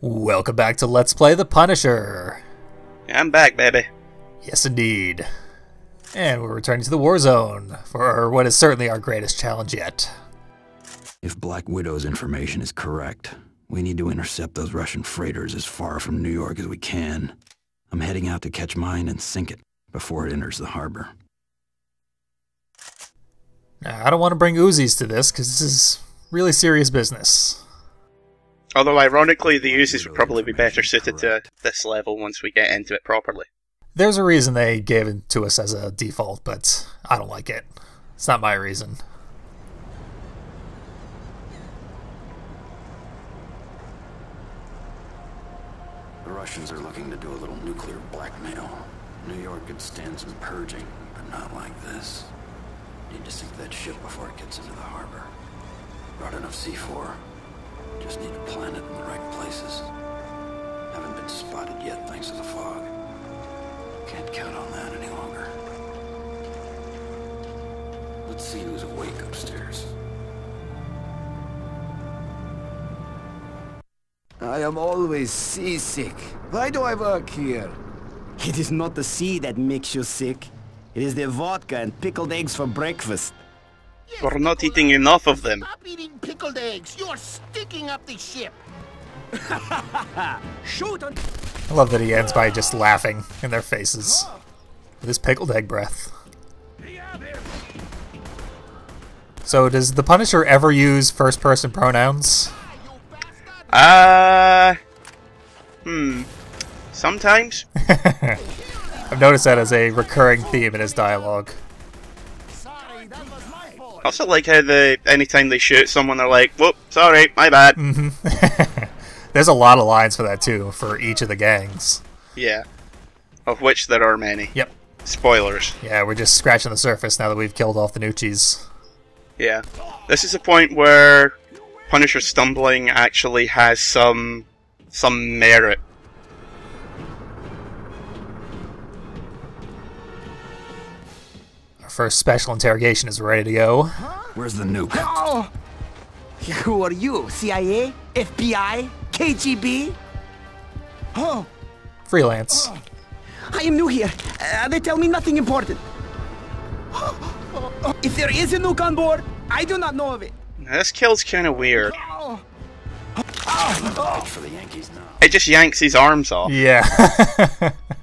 Welcome back to Let's Play The Punisher. I'm back, baby. Yes, indeed. And we're returning to the war zone for what is certainly our greatest challenge yet. If Black Widow's information is correct, we need to intercept those Russian freighters as far from New York as we can. I'm heading out to catch mine and sink it before it enters the harbor. Now, I don't want to bring Uzis to this because this is really serious business. Although, ironically, the Uzis would probably be better suited to this level once we get into it properly. There's a reason they gave it to us as a default, but I don't like it. It's not my reason. The Russians are looking to do a little nuclear blackmail. New York could stand some purging, but not like this. Need to sink that ship before it gets into the harbor. Brought enough C4. Just need to plant it in the right places. Haven't been spotted yet thanks to the fog. Can't count on that any longer. Let's see who's awake upstairs. I am always seasick. Why do I work here? It is not the sea that makes you sick. It is the vodka and pickled eggs for breakfast. We're not eating enough of them. Stop eating pickled eggs. You're sticking up the ship. Shoot on... I love that he ends by just laughing in their faces with his pickled egg breath. So does the Punisher ever use first-person pronouns? Sometimes. I've noticed that as a recurring theme in his dialogue. I also like how anytime they shoot someone, they're like, whoop, sorry, my bad. There's a lot of lines for that, too, for each of the gangs. Yeah. Of which there are many. Yep. Spoilers. Yeah, we're just scratching the surface now that we've killed off the Nucci's. Yeah. This is a point where Punisher stumbling actually has some merit. Our first special interrogation is ready to go. Where's the nuke? Oh! Who are you? CIA? FBI? KGB? Oh! Freelance. I am new here. They tell me nothing important. If there is a nuke on board, I do not know of it. This kill's kind of weird. For the Yankees now. It just yanks his arms off. Yeah.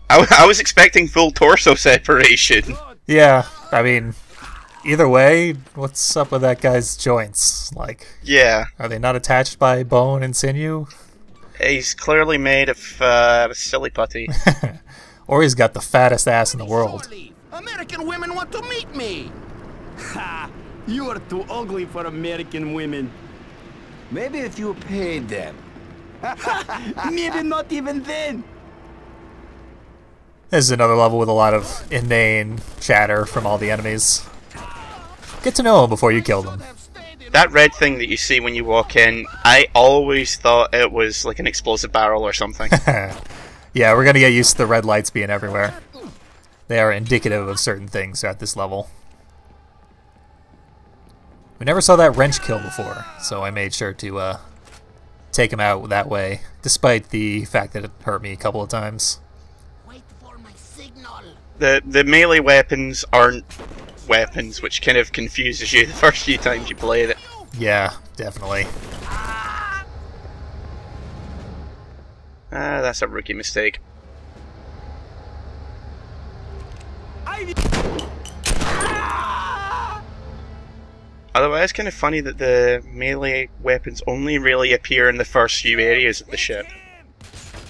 I was expecting full torso separation. Yeah, I mean, either way, what's up with that guy's joints? Like, Yeah. are they not attached by bone and sinew? He's clearly made of silly putty. Or he's got the fattest ass in the world. Surely, American women want to meet me. Ha! You are too ugly for American women. Maybe if you paid them. Maybe not even then. This is another level with a lot of inane chatter from all the enemies. Get to know them before you kill them. That red thing that you see when you walk in, I always thought it was like an explosive barrel or something. Yeah, we're gonna get used to the red lights being everywhere. They are indicative of certain things at this level. We never saw that wrench kill before, so I made sure to take him out that way, despite the fact that it hurt me a couple of times. Wait for my signal. The melee weapons aren't weapons, which kind of confuses you the first few times you played it. Yeah, definitely. That's a rookie mistake. Otherwise, it's kind of funny that the melee weapons only really appear in the first few areas of the ship.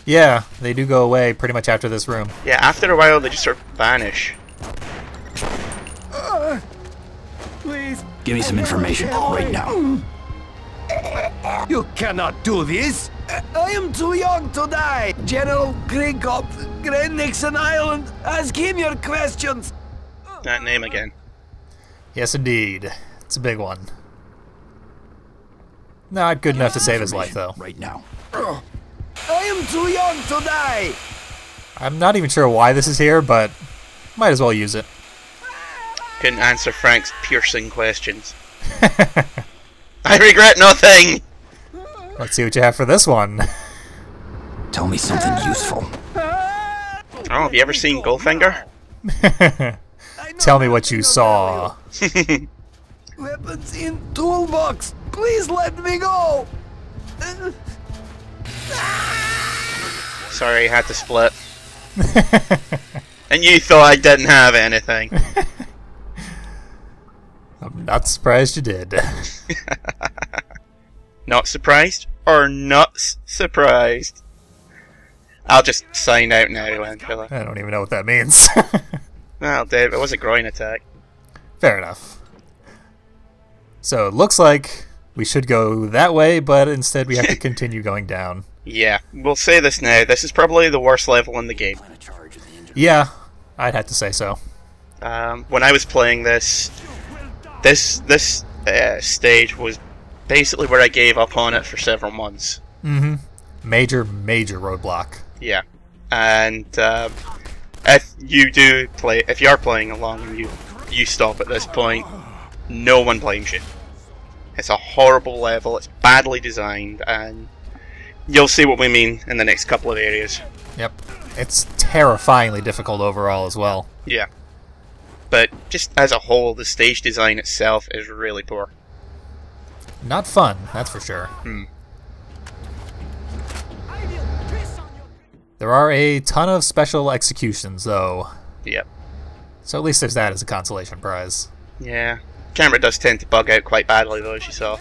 Yeah, they do go away pretty much after this room. Yeah, after a while they just sort of vanish. Please. Give me some information right now. You cannot do this. I am too young to die. General Krinkop, Grand Nixon Island. Ask him your questions. That name again. Yes, indeed. It's a big one. Not good enough to save his life, though. Right now. I am too young to die. I'm not even sure why this is here, but might as well use it. Couldn't answer Frank's piercing questions. I regret nothing! Let's see what you have for this one. tell me something useful. Oh, have you ever seen Goldfinger? Tell me what you saw. Weapons in toolbox. Please let me go. Sorry, I had to split. And you thought I didn't have anything. I'm not surprised you did. Not surprised? Or not surprised? I'll just sign out now, Angela. I don't even know what that means. Well, Dave, it was a groin attack. Fair enough. So it looks like we should go that way, but instead we have to continue going down. Yeah, we'll say this now. This is probably the worst level in the game. Yeah, I'd have to say so. When I was playing this stage was basically where I gave up on it for several months. Mm-hmm. Major roadblock. Yeah, and if you are playing along and you stop at this point, no one blames you. It's a horrible level. It's badly designed, and you'll see what we mean in the next couple of areas. Yep, it's terrifyingly difficult overall as well. Yeah, but just as a whole, the stage design itself is really poor. Not fun, that's for sure. There are a ton of special executions, though. Yep. So at least there's that as a consolation prize. Yeah. Camera does tend to bug out quite badly, though, as you saw.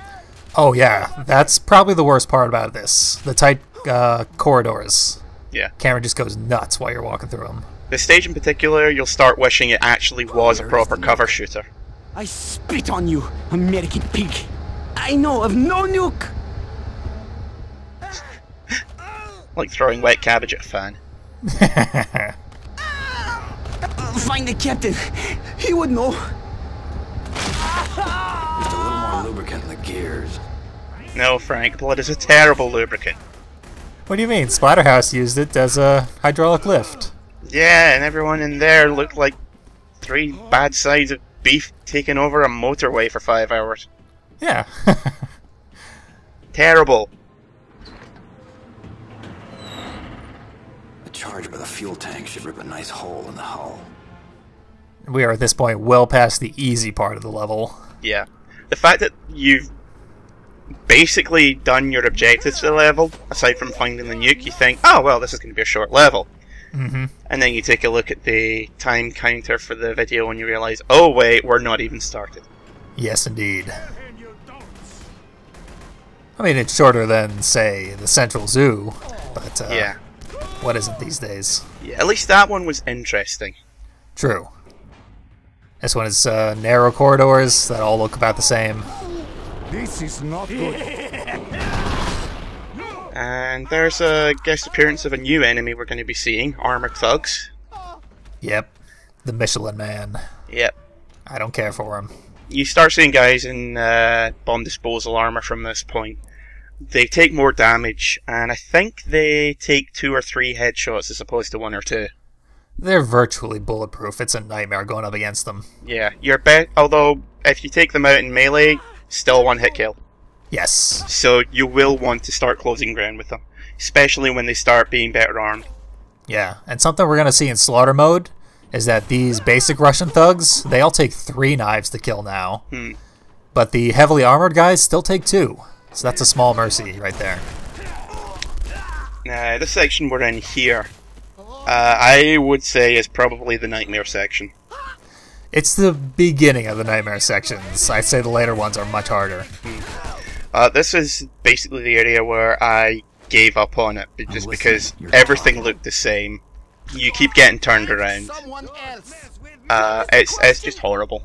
Oh yeah, that's probably the worst part about this. The tight corridors. Yeah. Camera just goes nuts while you're walking through them. This stage in particular, you'll start wishing it actually was a proper cover shooter. I spit on you, American pig. I know of no nuke. Like throwing wet cabbage at a fan. Find the captain. He would know. Just a little more lubricant in the gears. No, Frank, blood is a terrible lubricant. What do you mean? Splatterhouse used it as a hydraulic lift. Yeah, and everyone in there looked like 3 bad sides of beef taking over a motorway for 5 hours. Yeah. Terrible. The charge by the fuel tank should rip a nice hole in the hull. We are at this point well past the easy part of the level. Yeah. The fact that you've basically done your objectives to the level, aside from finding the nuke, you think, oh, well, this is going to be a short level. Mm-hmm. And then you take a look at the time counter for the video and you realize, oh, wait, we're not even started. Yes, indeed. I mean, it's shorter than, say, the Central Zoo, but Yeah. What isn't these days? Yeah, at least that one was interesting. True. This one is narrow corridors that all look about the same. This is not good. And there's a guest appearance of a new enemy we're going to be seeing, Armored Thugs. Yep. The Michelin Man. Yep. I don't care for him. You start seeing guys in bomb disposal armor from this point. They take more damage, and I think they take 2 or 3 headshots as opposed to 1 or 2. They're virtually bulletproof. It's a nightmare going up against them. Yeah, although if you take them out in melee, still 1 hit kill. Yes. So you will want to start closing ground with them, especially when they start being better armed. Yeah, and something we're going to see in Slaughter Mode is that these basic Russian thugs, they all take 3 knives to kill now. But the heavily armored guys still take 2. So that's a small mercy right there. Now, this section we're in here, I would say is probably the nightmare section. It's the beginning of the nightmare sections. I'd say the later ones are much harder. This is basically the area where I gave up on it, just because everything looked the same. You keep getting turned around. Someone else. It's just horrible.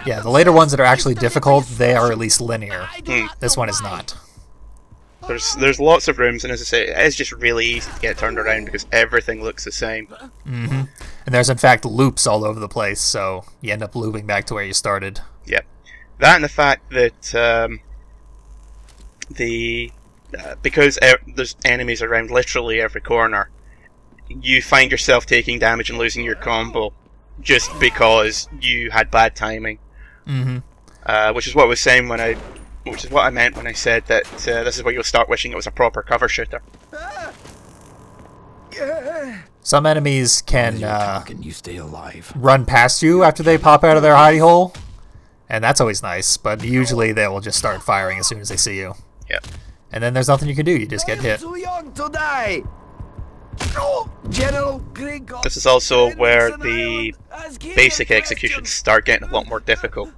Yeah, the later ones that are actually difficult, they are at least linear. This one is not. There's lots of rooms, and as I say, it's just really easy to get turned around because everything looks the same. Mm-hmm. And there's in fact loops all over the place, so you end up looping back to where you started. Yep. That and the fact that because there's enemies around literally every corner, you find yourself taking damage and losing your combo just because you had bad timing. Mm-hmm. Which is what I was saying which is what I meant when I said that this is where you'll start wishing it was a proper cover shooter. Some enemies can you stay alive. run past you after they pop out of their hidey hole, and that's always nice, but usually they will just start firing as soon as they see you. Yep. And then there's nothing you can do, you just get hit. Too young to die. General Gringo. This is also where the basic executions start getting a lot more difficult.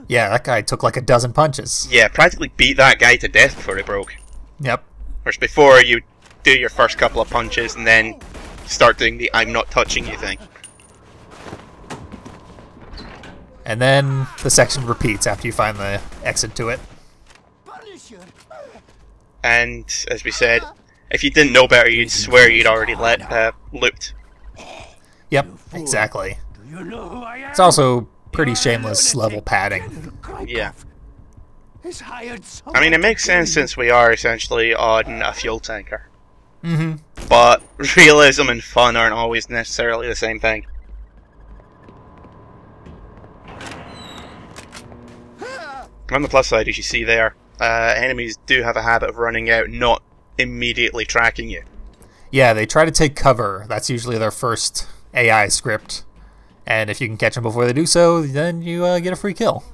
Yeah, that guy took like a dozen punches. Yeah, practically beat that guy to death before he broke. Yep. Whereas before, you do your first couple of punches and then start doing the I'm not touching you thing. And then the section repeats after you find the exit to it. And, as we said, if you didn't know better, you'd swear you'd already looped. Yep, exactly. It's also pretty shameless level padding. Yeah. I mean, it makes sense since we are essentially on a fuel tanker. Mm-hmm. But realism and fun aren't always necessarily the same thing. On the plus side, as you see there, enemies do have a habit of running out, not immediately tracking you. Yeah, they try to take cover. That's usually their first AI script. And if you can catch them before they do so, then you get a free kill.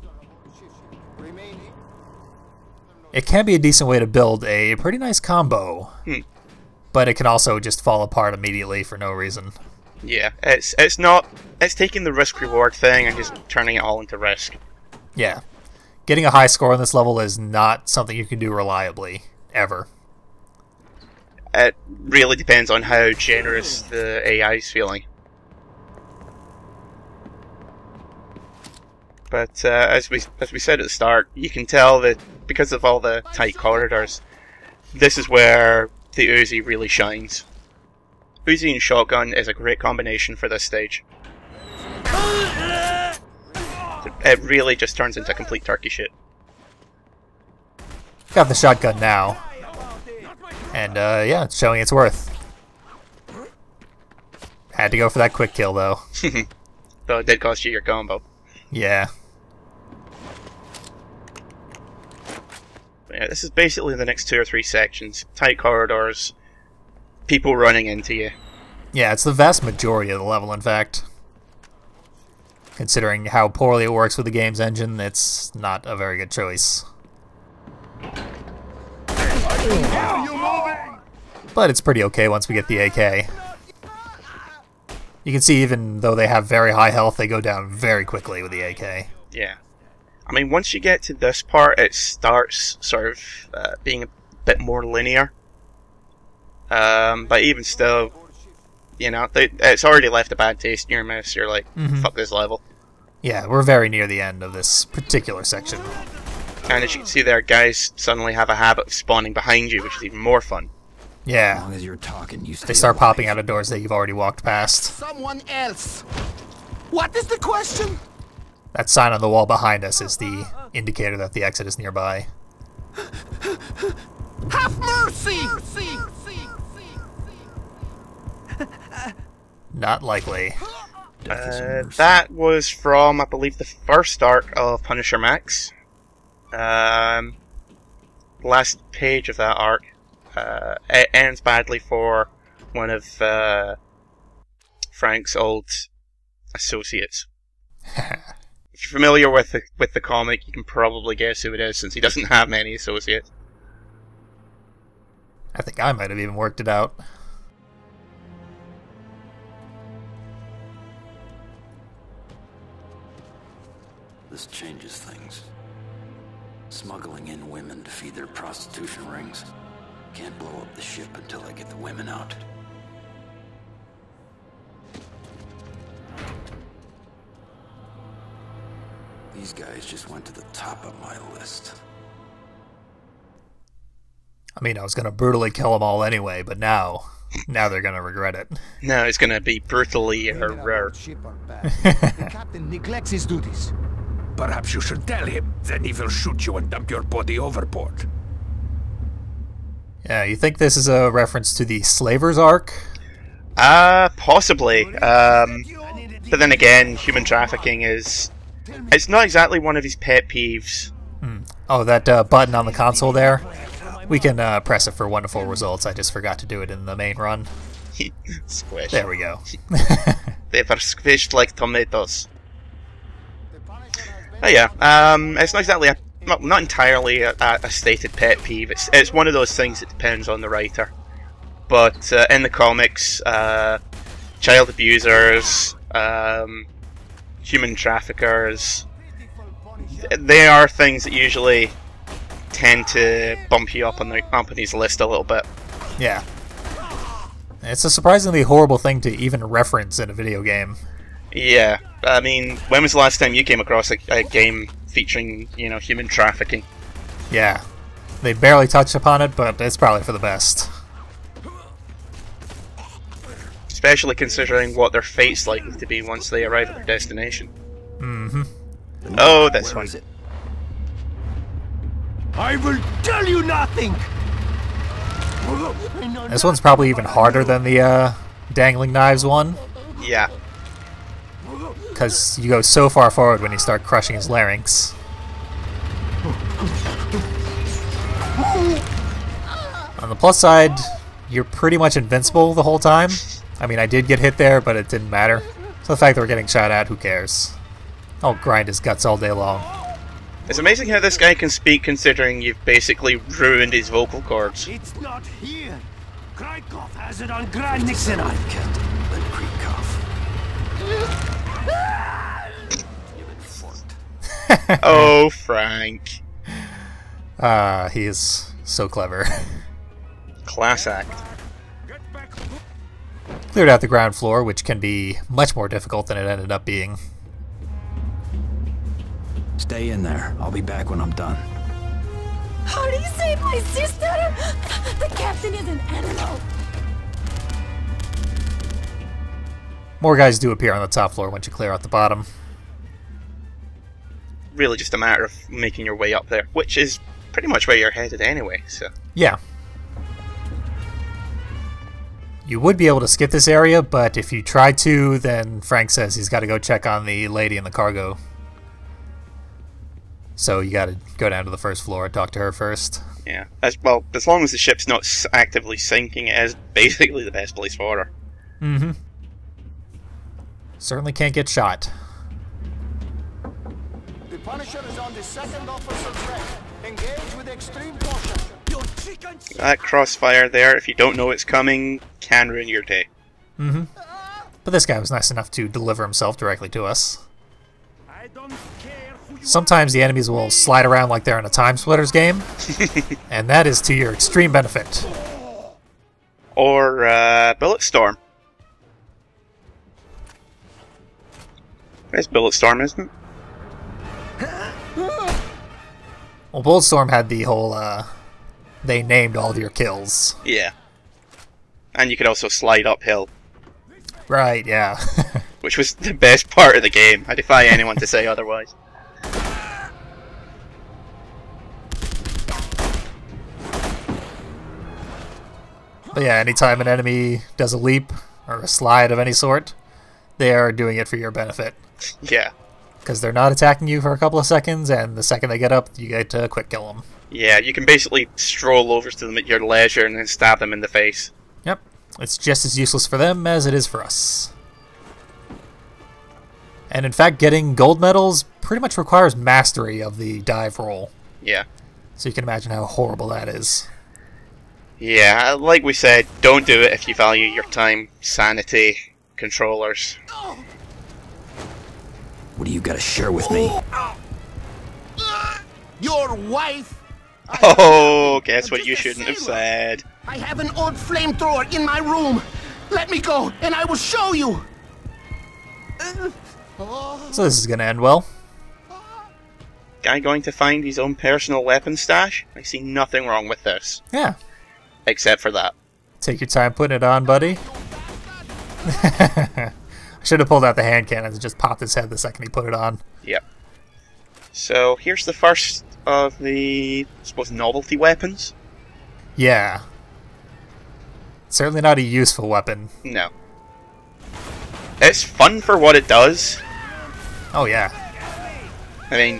It can be a decent way to build a pretty nice combo. But it can also just fall apart immediately for no reason. Yeah, it's taking the risk-reward thing and just turning it all into risk. Yeah. Getting a high score on this level is not something you can do reliably, ever. It really depends on how generous the AI is feeling. But as we said at the start, you can tell that because of all the tight corridors, this is where the Uzi really shines. Uzi and shotgun is a great combination for this stage. It really just turns into complete turkey shit. Got the shotgun now. And yeah, it's showing its worth. Had to go for that quick kill though. Though it did cost you your combo. Yeah. But yeah, this is basically the next 2 or 3 sections. Tight corridors, people running into you. Yeah, it's the vast majority of the level, in fact. Considering how poorly it works with the game's engine, it's not a very good choice. But it's pretty okay once we get the AK. You can see even though they have very high health, they go down very quickly with the AK. Yeah. I mean, once you get to this part, it starts sort of being a bit more linear. But even still, you know, it's already left a bad taste in your mouth. You're like, fuck this level. Yeah, we're very near the end of this particular section. And as you can see there, guys suddenly have a habit of spawning behind you, which is even more fun. Yeah. As long as you're talking, you stay They start alive. popping out of doors that you've already walked past. Someone else. What is the question? That sign on the wall behind us is the indicator that the exit is nearby. Have mercy! Not likely. That was from, I believe, the first arc of Punisher Max. Last page of that arc. It ends badly for one of Frank's old associates. If you're familiar with the comic, you can probably guess who it is, since he doesn't have many associates. I think I might have even worked it out. This changes things. Smuggling in women to feed their prostitution rings. Can't blow up the ship until I get the women out. These guys just went to the top of my list. I mean, I was gonna brutally kill them all anyway, but now they're gonna regret it. No, it's gonna be brutally rare. The captain neglects his duties. Perhaps you should tell him, then he will shoot you and dump your body overboard. Yeah, you think this is a reference to the Slavers arc? Possibly. But then again, human trafficking is... It's not exactly one of his pet peeves. Oh, that button on the console there? We can press it for wonderful results. I just forgot to do it in the main run. Squish. There we go. They were squished like tomatoes. Oh yeah, it's not exactly not entirely a stated pet peeve. It's one of those things that depends on the writer. But in the comics, child abusers, human traffickers, they are things that usually tend to bump you up on the company's list a little bit. Yeah. It's a surprisingly horrible thing to even reference in a video game. Yeah, I mean, when was the last time you came across a game featuring, human trafficking? Yeah. They barely touch upon it, but it's probably for the best. Especially considering what their fate's likely to be once they arrive at their destination. Mm-hmm. Oh, this one. I will tell you nothing! This one's probably even harder than the dangling knives one. Yeah. Because you go so far forward when you start crushing his larynx. On the plus side, you're pretty much invincible the whole time. I mean, I did get hit there, but it didn't matter. So the fact that we're getting shot at, who cares? I'll grind his guts all day long. It's amazing how this guy can speak considering you've basically ruined his vocal cords. It's not here. Krykov has it on Grand Nixon. I've kept it, but Krykov. You've been forked. Oh, Frank. He is so clever. Class act. Cleared out the ground floor, which can be much more difficult than it ended up being. Stay in there. I'll be back when I'm done. How do you save my sister? The captain is an animal. More guys do appear on the top floor once you clear out the bottom. Really just a matter of making your way up there, which is pretty much where you're headed anyway, so... Yeah. You would be able to skip this area, but if you try to, then Frank says he's got to go check on the lady in the cargo. So you got to go down to the first floor and talk to her first. Yeah. As long as the ship's not actively sinking, it is basically the best place for her. Mm-hmm. Certainly can't get shot. The Punisher is on the second officer's deck. Engage with extreme caution. That crossfire there, if you don't know it's coming, can ruin your day. Mm-hmm. But this guy was nice enough to deliver himself directly to us. I don't care who you Sometimes the enemies will slide around like they're in a Time Splitters game, and that is to your extreme benefit. Or, Bulletstorm. There's Bulletstorm, isn't it? Well, Bulletstorm had the whole, they named all of your kills. Yeah. And you could also slide uphill, Right, yeah. which was the best part of the game. I defy anyone to say otherwise. But yeah, anytime an enemy does a leap or a slide of any sort, they are doing it for your benefit. Yeah. Because they're not attacking you for a couple of seconds, and the second they get up, you get to quick kill them. Yeah, you can basically stroll over to them at your leisure and then stab them in the face. Yep. It's just as useless for them as it is for us. And in fact, getting gold medals pretty much requires mastery of the dive roll. Yeah. So you can imagine how horrible that is. Yeah, like we said, don't do it if you value your time, sanity, controllers. What do you got to share with me? Your wife? Oh, guess what you shouldn't have said. I have an old flamethrower in my room. Let me go, and I will show you. So this is going to end well. Guy going to find his own personal weapon stash? I see nothing wrong with this. Yeah. Except for that. Take your time putting it on, buddy. I should have pulled out the hand cannons and just popped his head the second he put it on. Yep. So here's the first of the, I suppose, novelty weapons. Yeah. Certainly not a useful weapon. No. It's fun for what it does. Oh yeah. I mean,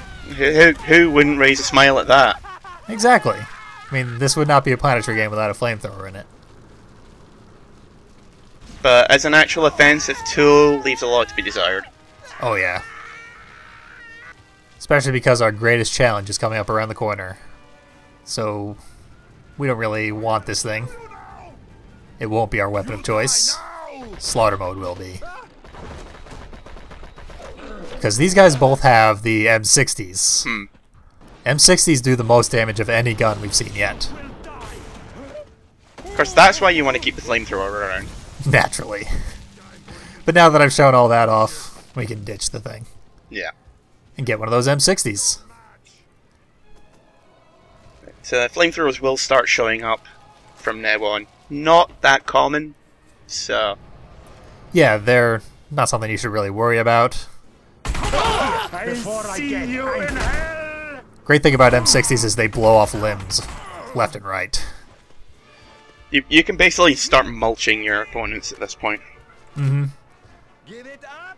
who wouldn't raise a smile at that? Exactly. I mean, this would not be a Planetary game without a flamethrower in it. but as an actual offensive tool, leaves a lot to be desired. Oh yeah. Especially because our greatest challenge is coming up around the corner. So, we don't really want this thing. It won't be our weapon of choice. Slaughter mode will be. Because these guys both have the M60s. M60s do the most damage of any gun we've seen yet. Of course, that's why you want to keep the flamethrower around. Naturally. But now that I've shown all that off, we can ditch the thing. Yeah. And get one of those M60s. Flamethrowers will start showing up from now on. Not that common, so... Yeah, they're not something you should really worry about. Great thing about M60s is they blow off limbs left and right. You can basically start mulching your opponents at this point.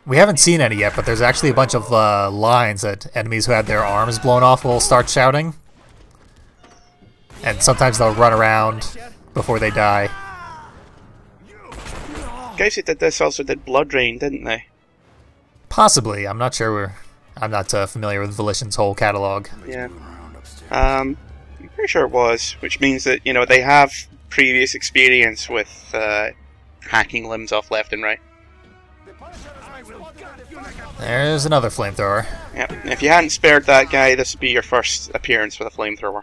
We haven't seen any yet, but there's actually a bunch of lines that enemies who had their arms blown off will start shouting. And sometimes they'll run around before they die. Guys who did this also did Blood Rain, didn't they? Possibly. I'm not sure. I'm not familiar with Volition's whole catalog. Yeah. I'm pretty sure it was, which means that, you know, they have previous experience with hacking limbs off left and right. There's another flamethrower. Yep. If you hadn't spared that guy, this would be your first appearance with a flamethrower.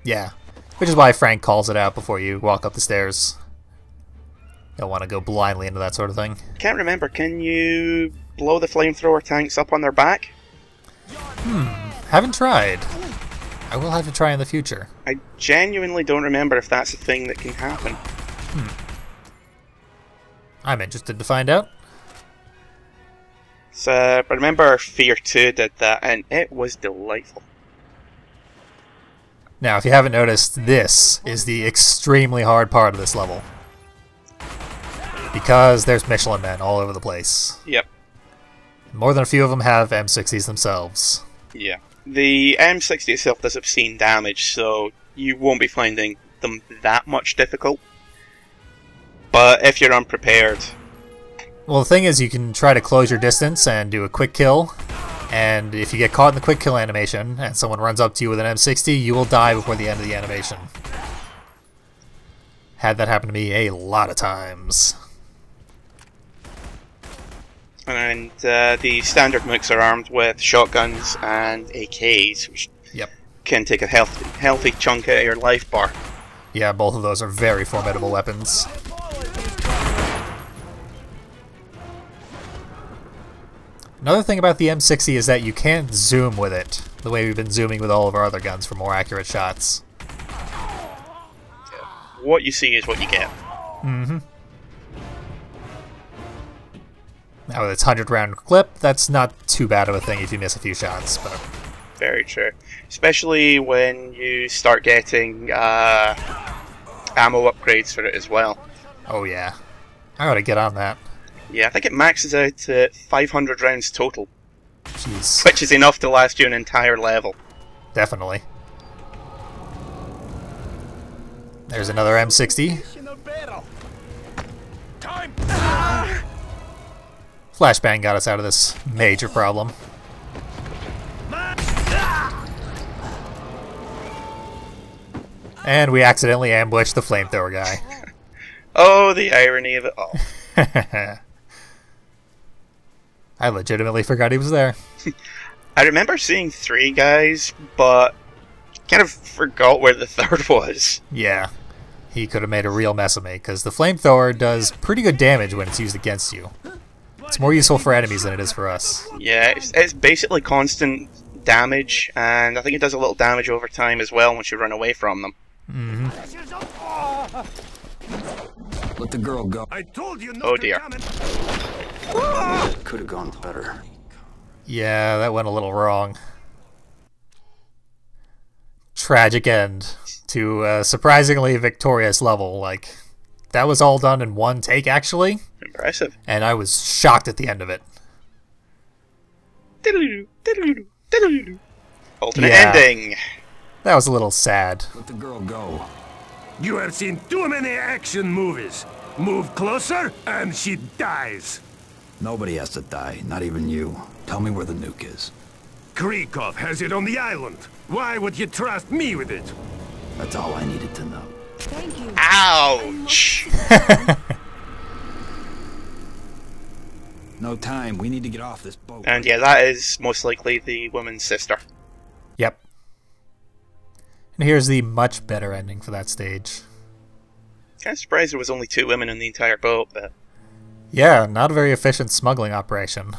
Yeah. Which is why Frank calls it out before you walk up the stairs. Don't want to go blindly into that sort of thing. Can't remember, can you blow the flamethrower tanks up on their back? Haven't tried. I will have to try in the future. I genuinely don't remember if that's a thing that can happen. I'm interested to find out. So, I remember Fear 2 did that, and it was delightful. Now, if you haven't noticed, this is the extremely hard part of this level. Because there's Michelin men all over the place. Yep. More than a few of them have M60s themselves. Yeah. The M60 itself does obscene damage, so you won't be finding them that much difficult. But if you're unprepared... Well, the thing is, you can try to close your distance and do a quick kill. And if you get caught in the quick kill animation, and someone runs up to you with an M60, you will die before the end of the animation. Had that happen to me a lot of times. And the standard mooks are armed with shotguns and AKs, which can take a healthy chunk out of your life bar. Yeah, both of those are very formidable weapons. Another thing about the M60 is that you can't zoom with it, the way we've been zooming with all of our other guns for more accurate shots. What you see is what you get. Now with its 100-round clip, that's not too bad of a thing if you miss a few shots, but... Very true. Especially when you start getting ammo upgrades for it as well. Oh yeah. I gotta get on that. Yeah, I think it maxes out at 500 rounds total. Jeez. Which is enough to last you an entire level. Definitely. There's another M60. Flashbang got us out of this major problem. And we accidentally ambushed the flamethrower guy. Oh, the irony of it all. I legitimately forgot he was there. I remember seeing 3 guys, but kind of forgot where the third was. Yeah. He could have made a real mess of me, because the flamethrower does pretty good damage when it's used against you. It's more useful for enemies than it is for us. Yeah, it's basically constant damage, and I think it does a little damage over time as well once you run away from them. Let the girl go. I told you Oh dear. Could have gone better. Yeah, that went a little wrong. Tragic end to a surprisingly victorious level. Like, that was all done in one take, actually. Impressive. And I was shocked at the end of it. Alternate ending. That was a little sad. Let the girl go. You have seen too many action movies. Move closer, and she dies. Nobody has to die, not even you. Tell me where the nuke is. Krikov has it on the island. Why would you trust me with it? That's all I needed to know. Thank you. Ouch! No time, we need to get off this boat. And yeah, that is most likely the woman's sister. Yep. And here's the much better ending for that stage. Kind of surprised there was only 2 women in the entire boat, but... Yeah, not a very efficient smuggling operation.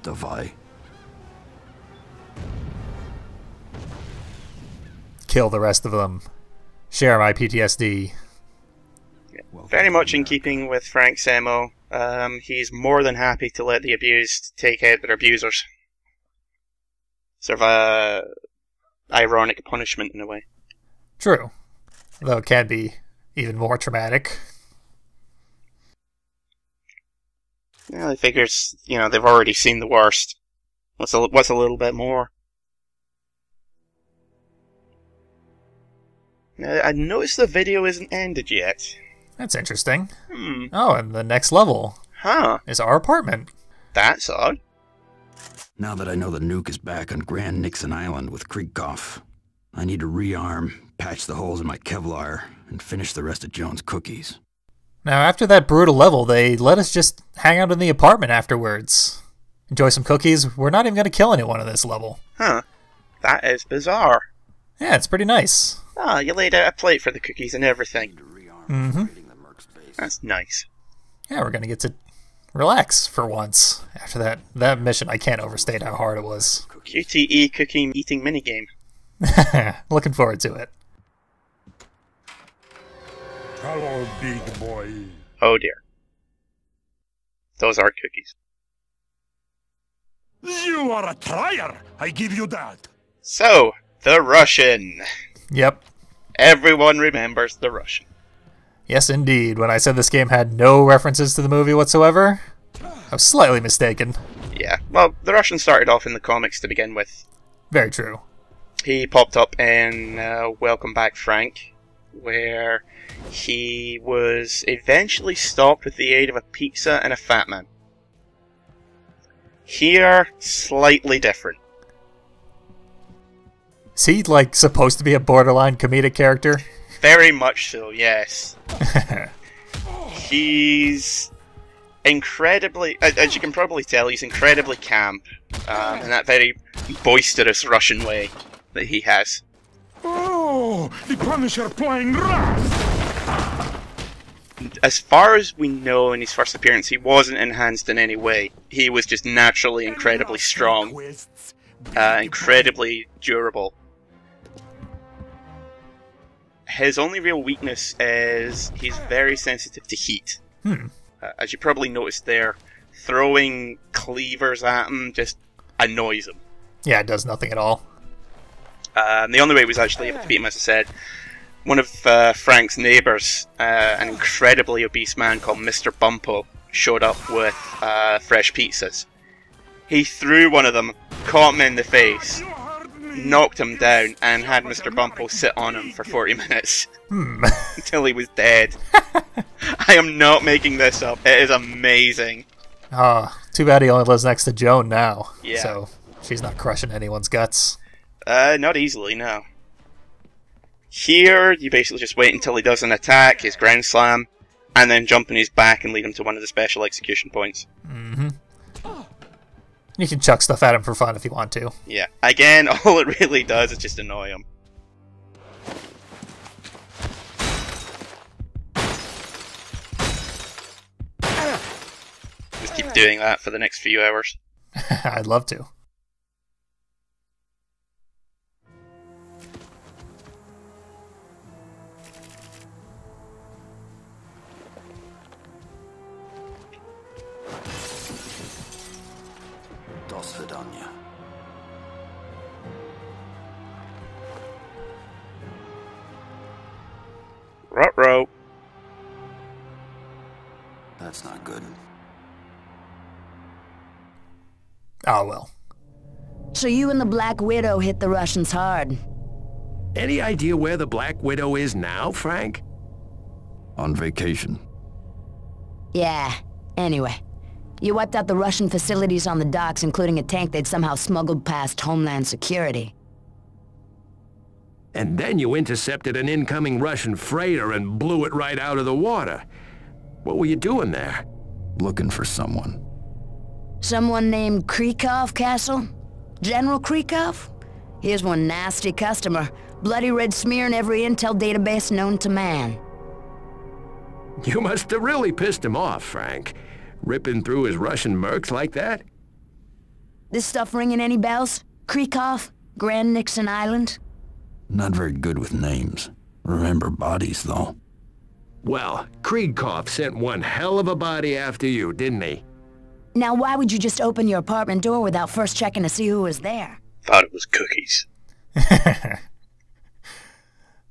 Davai. Kill the rest of them. Share my PTSD. Very much in keeping with Frank's MO, he's more than happy to let the abused take out their abusers. Sort of a ironic punishment in a way. True. Though it can be even more traumatic. Yeah, I figures, you know, they've already seen the worst. What's a little bit more? Now, I noticed the video isn't ended yet. That's interesting. Oh, and the next level is our apartment. That's odd. Now that I know the nuke is back on Grand Nixon Island with Krikov, I need to rearm, patch the holes in my Kevlar, and finish the rest of Jones' cookies. Now, after that brutal level, they let us just hang out in the apartment afterwards. Enjoy some cookies. We're not even going to kill anyone in this level. Huh. That is bizarre. Yeah, it's pretty nice. Ah, you laid out a plate for the cookies and everything. Mm-hmm. That's nice. Yeah, we're going to get to relax for once. After that mission, I can't overstate how hard it was. QTE cookie eating minigame. Looking forward to it. Hello, big boy. Oh dear. Those aren't cookies. You are a trier, I give you that. So, the Russian. Yep. Everyone remembers the Russian. Yes, indeed. When I said this game had no references to the movie whatsoever, I was slightly mistaken. Yeah, well, the Russian started off in the comics to begin with. Very true. He popped up in Welcome Back, Frank, where he was eventually stopped with the aid of a pizza and a fat man. Here, slightly different. Is he, like, supposed to be a borderline comedic character? Very much so, yes. He's incredibly, as you can probably tell, he's incredibly camp, in that very boisterous Russian way that he has. Oh, the Punisher playing rough. As far as we know, in his first appearance, he wasn't enhanced in any way. He was just naturally incredibly strong, incredibly durable. His only real weakness is he's very sensitive to heat. As you probably noticed there, throwing cleavers at him just annoys him. Yeah, it does nothing at all. The only way he was actually able to beat him, as I said, one of Frank's neighbours, an incredibly obese man called Mr. Bumpo, showed up with fresh pizzas. He threw one of them, caught him in the face, knocked him down, and had Mr. Bumpo sit on him for 40 minutes. Until he was dead. I am not making this up. It is amazing. Too bad he only lives next to Joan now. Yeah. So she's not crushing anyone's guts. Not easily, no. Here, you basically just wait until he does an attack, his ground slam, and then jump on his back and lead him to one of the special execution points. You can chuck stuff at him for fun if you want to. Yeah. Again, all it really does is just annoy him. Just keep doing that for the next few hours. I'd love to. До свидания. Ruh-roh. That's not good. Oh well. So you and the Black Widow hit the Russians hard. Any idea where the Black Widow is now, Frank? On vacation. Yeah, anyway. You wiped out the Russian facilities on the docks, including a tank they'd somehow smuggled past Homeland Security. And then you intercepted an incoming Russian freighter and blew it right out of the water. What were you doing there? Looking for someone. Someone named Krikov, Castle? General Krikov? Here's one nasty customer. Bloody red smear in every intel database known to man. You must have really pissed him off, Frank. Ripping through his Russian mercs like that? This stuff ringing any bells? Krikov? Grand Nixon Island? Not very good with names. Remember bodies, though. Well, Krikov sent one hell of a body after you, didn't he? Now why would you just open your apartment door without first checking to see who was there? Thought it was cookies.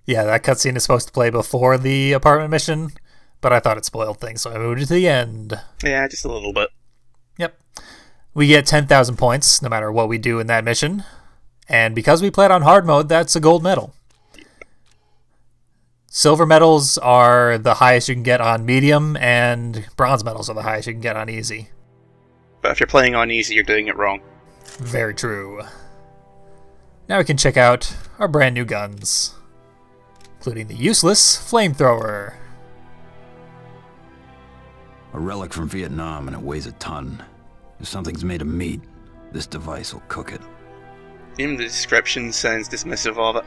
Yeah, that cutscene is supposed to play before the apartment mission, but I thought it spoiled things, so I moved it to the end. Yeah, just a little bit. Yep. We get 10,000 points no matter what we do in that mission, and because we played on hard mode, that's a gold medal. Silver medals are the highest you can get on medium, and bronze medals are the highest you can get on easy. But if you're playing on easy, you're doing it wrong. Very true. Now we can check out our brand new guns, including the useless flamethrower. A relic from Vietnam, and it weighs a ton. If something's made of meat, this device will cook it. Even the description sounds dismissive of it.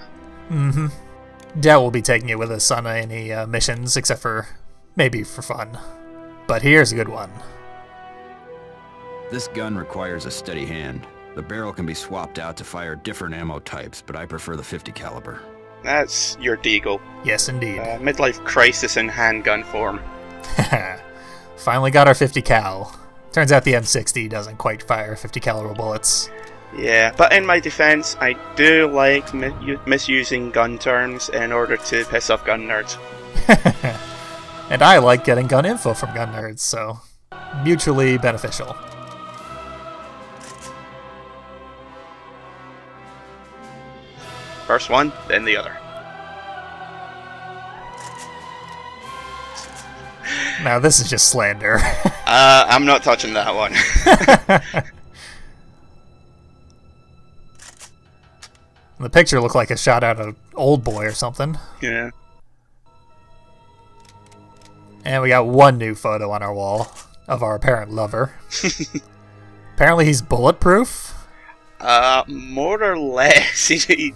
Mm-hmm. Doubt we'll be taking it with us on any missions, except for maybe for fun. But here's a good one. This gun requires a steady hand. The barrel can be swapped out to fire different ammo types, but I prefer the 50 caliber. That's your deagle. Yes, indeed. Midlife crisis in handgun form. Finally got our 50 cal. Turns out the M60 doesn't quite fire 50 caliber bullets. Yeah, but in my defense, I do like misusing gun terms in order to piss off gun nerds. And I like getting gun info from gun nerds, so mutually beneficial. First one, then the other. Now this is just slander. I'm not touching that one. The picture looked like a shot out of Old Boy or something. Yeah. And we got one new photo on our wall of our apparent lover. Apparently he's bulletproof. More or less. He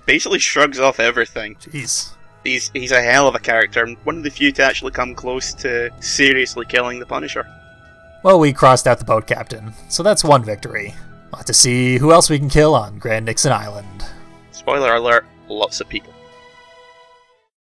basically shrugs off everything. Jeez. He's a hell of a character, and one of the few to actually come close to seriously killing the Punisher. Well, we crossed out the boat captain, so that's one victory. We'll have to see who else we can kill on Grand Nixon Island. Spoiler alert, lots of people.